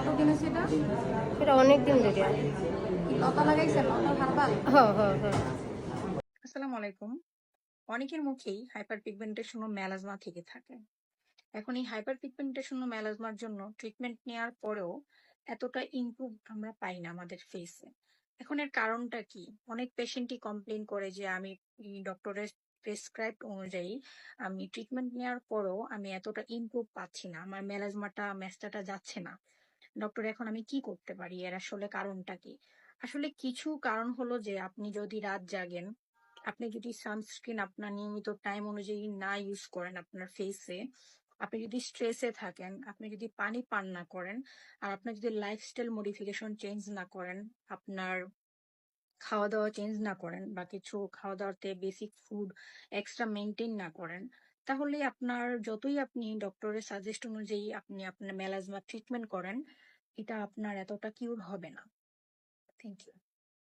কতদিন আছে এটা? এটা অনেক দিন ধরে। লতা লাগাইছেন? লতা হারবাল? হ্যাঁ হ্যাঁ হ্যাঁ। আসসালামু আলাইকুম। অনেকের মুখেই হাইপার পিগমেন্টেশন ও মেলাজমা থেকে থাকে। এখন এই হাইপার পিগমেন্টেশন ও মেলাজমার জন্য ট্রিটমেন্ট নেওয়ার পরেও এতটা ইমপ্রুভ আমরা পাই না আমাদের ফেসে। এখন এর কারণটা কি? অনেক পেশেন্টই কমপ্লেইন করে যে আমি ডক্টরের প্রেসক্রাইবড অনুযায়ী আমি ট্রিটমেন্ট নেওয়ার পরেও আমি এতটা ইমপ্রুভ পাচ্ছি না। আমার মেলাজমাটা মেস্টাটা যাচ্ছে না। ডক্টর এখন আমি কি করতে পারি? এর আসলে কারণটা কি? আসলে কিছু কারণ হলো যে আপনি যদি রাত জাগেন, আপনি যদি সানস্ক্রিন আপনার নিয়মিত টাইম অনুযায়ী না ইউজ করেন আপনার ফেসে, আপনি যদি স্ট্রেসে থাকেন, আপনি যদি পানি পান না করেন, আর আপনি যদি লাইফস্টাইল মডিফিকেশন চেঞ্জ না করেন, আপনার খাওয়া দাওয়া চেঞ্জ না করেন বা কিছু খাওয়া দাওয়াতে বেসিক ফুড এক্সট্রা মেনটেন না করেন, তাহলে আপনার যতই আপনি ডক্টরের সাজেস্ট অনুযায়ী আপনি আপনার মেলাজমা ট্রিটমেন্ট করেন, এটা আপনার এতটা কিউর হবে না। Thank you.